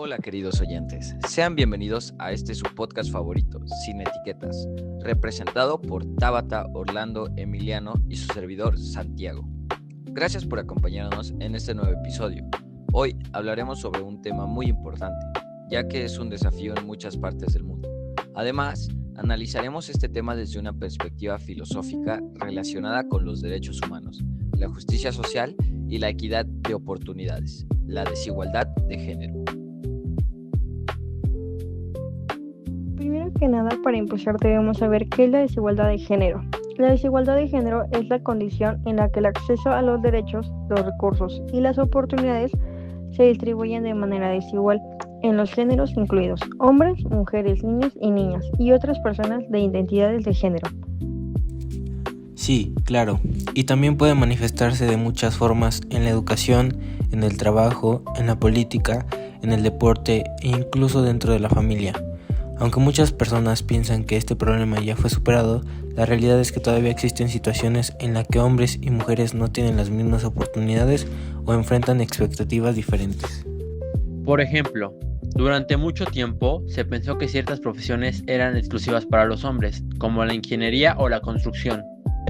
Hola queridos oyentes, sean bienvenidos a este su podcast favorito, Sin Etiquetas, representado por Tabata, Orlando, Emiliano y su servidor Santiago. Gracias por acompañarnos en este nuevo episodio. Hoy hablaremos sobre un tema muy importante, ya que es un desafío en muchas partes del mundo. Además, analizaremos este tema desde una perspectiva filosófica relacionada con los derechos humanos, la justicia social y la equidad de oportunidades, la desigualdad de género. Primero que nada, para empezar debemos saber qué es la desigualdad de género. La desigualdad de género es la condición en la que el acceso a los derechos, los recursos y las oportunidades se distribuyen de manera desigual en los géneros incluidos hombres, mujeres, niños y niñas y otras personas de identidades de género. Sí, claro, y también puede manifestarse de muchas formas en la educación, en el trabajo, en la política, en el deporte e incluso dentro de la familia. Aunque muchas personas piensan que este problema ya fue superado, la realidad es que todavía existen situaciones en las que hombres y mujeres no tienen las mismas oportunidades o enfrentan expectativas diferentes. Por ejemplo, durante mucho tiempo se pensó que ciertas profesiones eran exclusivas para los hombres, como la ingeniería o la construcción,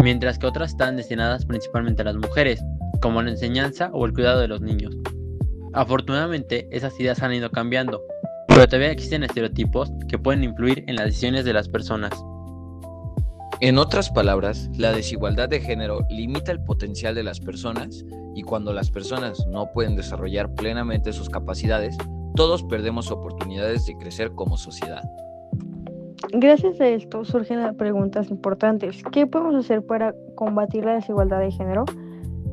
mientras que otras están destinadas principalmente a las mujeres, como la enseñanza o el cuidado de los niños. Afortunadamente, esas ideas han ido cambiando, pero todavía existen estereotipos que pueden influir en las decisiones de las personas. En otras palabras, la desigualdad de género limita el potencial de las personas y cuando las personas no pueden desarrollar plenamente sus capacidades, todos perdemos oportunidades de crecer como sociedad. Gracias a esto surgen las preguntas importantes. ¿Qué podemos hacer para combatir la desigualdad de género?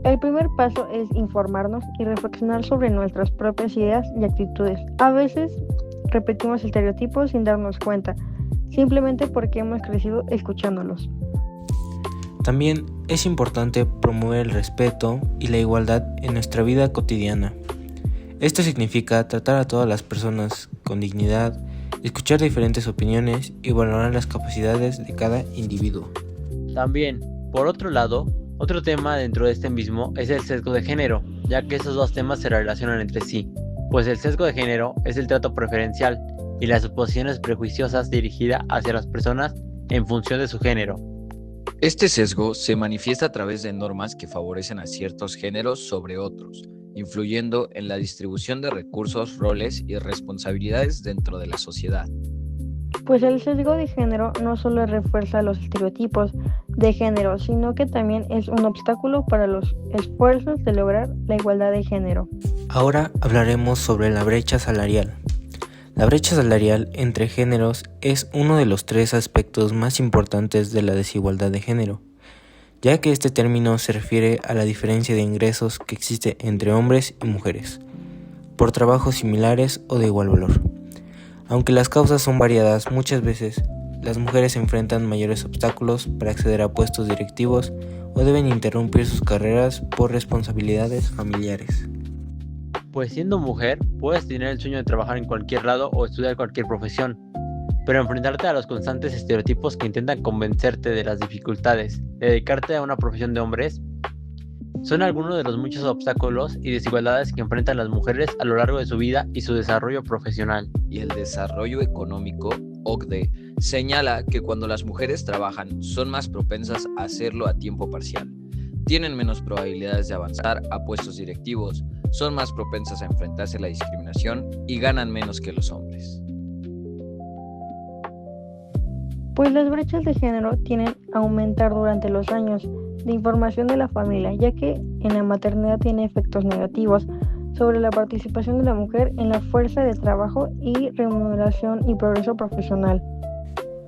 El primer paso es informarnos y reflexionar sobre nuestras propias ideas y actitudes. A veces repetimos estereotipos sin darnos cuenta, simplemente porque hemos crecido escuchándolos. También es importante promover el respeto y la igualdad en nuestra vida cotidiana. Esto significa tratar a todas las personas con dignidad, escuchar diferentes opiniones y valorar las capacidades de cada individuo. También, por otro lado, otro tema dentro de este mismo es el sesgo de género, ya que esos dos temas se relacionan entre sí, pues el sesgo de género es el trato preferencial y las suposiciones prejuiciosas dirigidas hacia las personas en función de su género. Este sesgo se manifiesta a través de normas que favorecen a ciertos géneros sobre otros, influyendo en la distribución de recursos, roles y responsabilidades dentro de la sociedad. Pues el sesgo de género no solo refuerza los estereotipos de género, sino que también es un obstáculo para los esfuerzos de lograr la igualdad de género. Ahora hablaremos sobre la brecha salarial. La brecha salarial entre géneros es uno de los tres aspectos más importantes de la desigualdad de género, ya que este término se refiere a la diferencia de ingresos que existe entre hombres y mujeres, por trabajos similares o de igual valor. Aunque las causas son variadas, muchas veces las mujeres enfrentan mayores obstáculos para acceder a puestos directivos o deben interrumpir sus carreras por responsabilidades familiares. Pues siendo mujer, puedes tener el sueño de trabajar en cualquier lado o estudiar cualquier profesión, pero enfrentarte a los constantes estereotipos que intentan convencerte de las dificultades de dedicarte a una profesión de hombres son algunos de los muchos obstáculos y desigualdades que enfrentan las mujeres a lo largo de su vida y su desarrollo profesional. Y el desarrollo económico, OCDE, señala que cuando las mujeres trabajan son más propensas a hacerlo a tiempo parcial, tienen menos probabilidades de avanzar a puestos directivos, son más propensas a enfrentarse a la discriminación y ganan menos que los hombres. Pues las brechas de género tienden a aumentar durante los años de información de la familia, ya que en la maternidad tiene efectos negativos sobre la participación de la mujer en la fuerza de trabajo y remuneración y progreso profesional.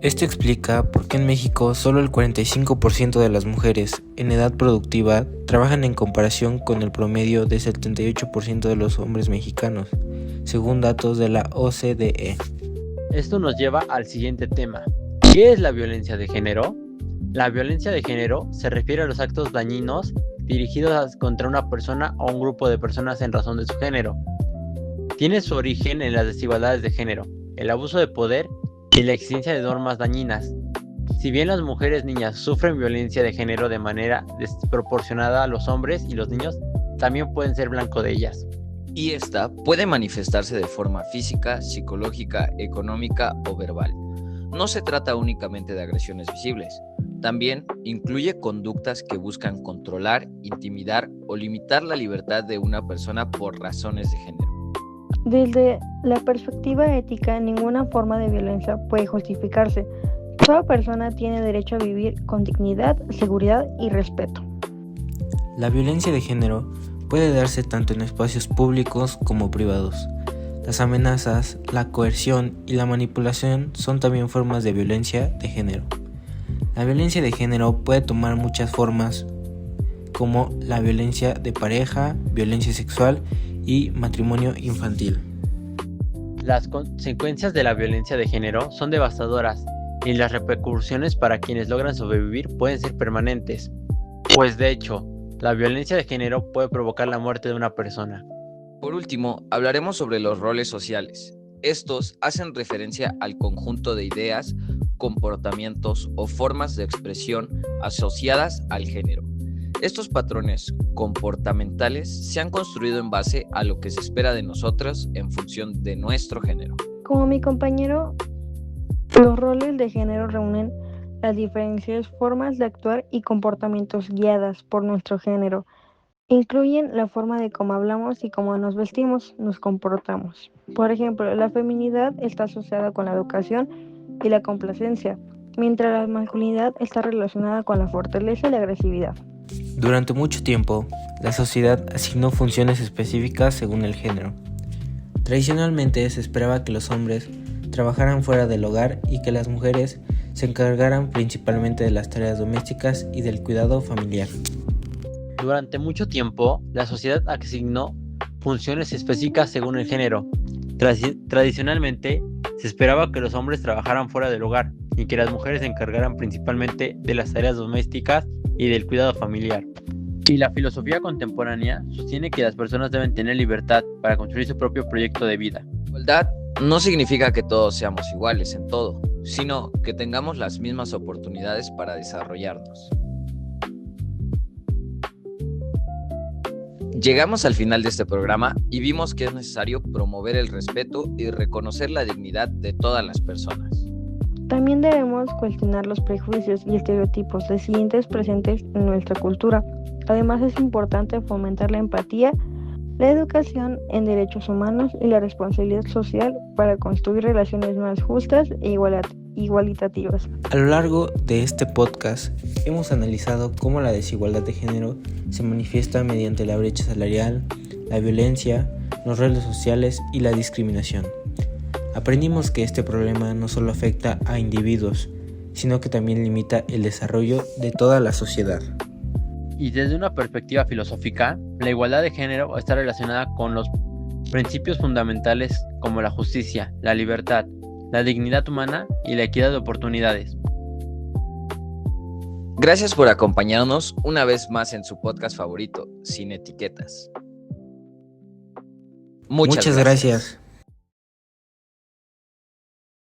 Esto explica por qué en México solo el 45% de las mujeres en edad productiva trabajan en comparación con el promedio de 78% de los hombres mexicanos, según datos de la OCDE. Esto nos lleva al siguiente tema. ¿Qué es la violencia de género? La violencia de género se refiere a los actos dañinos dirigidos contra una persona o un grupo de personas en razón de su género. Tiene su origen en las desigualdades de género, el abuso de poder y la existencia de normas dañinas. Si bien las mujeres niñas sufren violencia de género de manera desproporcionada a los hombres y los niños, también pueden ser blanco de ellas. y esta puede manifestarse de forma física, psicológica, económica o verbal. No se trata únicamente de agresiones visibles, también incluye conductas que buscan controlar, intimidar o limitar la libertad de una persona por razones de género. Desde la perspectiva ética, ninguna forma de violencia puede justificarse. Toda persona tiene derecho a vivir con dignidad, seguridad y respeto. La violencia de género puede darse tanto en espacios públicos como privados. Las amenazas, la coerción y la manipulación son también formas de violencia de género. La violencia de género puede tomar muchas formas, como la violencia de pareja, violencia sexual y matrimonio infantil. Las consecuencias de la violencia de género son devastadoras y las repercusiones para quienes logran sobrevivir pueden ser permanentes. Pues de hecho, la violencia de género puede provocar la muerte de una persona. Por último, hablaremos sobre los roles sociales. Estos hacen referencia al conjunto de ideas, comportamientos o formas de expresión asociadas al género. Estos patrones comportamentales se han construido en base a lo que se espera de nosotros en función de nuestro género. Como mi compañero, los roles de género reúnen las diferentes formas de actuar y comportamientos guiadas por nuestro género. Incluyen la forma de cómo hablamos y cómo nos vestimos, nos comportamos. Por ejemplo, la feminidad está asociada con la educación y la complacencia, mientras la masculinidad está relacionada con la fortaleza y la agresividad. Durante mucho tiempo, la sociedad asignó funciones específicas según el género. Tradicionalmente se esperaba que los hombres trabajaran fuera del hogar y que las mujeres se encargaran principalmente de las tareas domésticas y del cuidado familiar. Durante mucho tiempo, la sociedad asignó funciones específicas según el género. Tradicionalmente, se esperaba que los hombres trabajaran fuera del hogar y que las mujeres se encargaran principalmente de las tareas domésticas y del cuidado familiar. Y la filosofía contemporánea sostiene que las personas deben tener libertad para construir su propio proyecto de vida. Igualdad no significa que todos seamos iguales en todo, sino que tengamos las mismas oportunidades para desarrollarnos. Llegamos al final de este programa y vimos que es necesario promover el respeto y reconocer la dignidad de todas las personas. También debemos cuestionar los prejuicios y estereotipos recientes presentes en nuestra cultura. Además, es importante fomentar la empatía, la educación en derechos humanos y la responsabilidad social para construir relaciones más justas e igualitativas. A lo largo de este podcast hemos analizado cómo la desigualdad de género se manifiesta mediante la brecha salarial, la violencia, los roles sociales y la discriminación. Aprendimos que este problema no solo afecta a individuos, sino que también limita el desarrollo de toda la sociedad. Y desde una perspectiva filosófica, la igualdad de género está relacionada con los principios fundamentales como la justicia, la libertad, la dignidad humana y la equidad de oportunidades. Gracias por acompañarnos una vez más en su podcast favorito, Sin Etiquetas. Muchas gracias.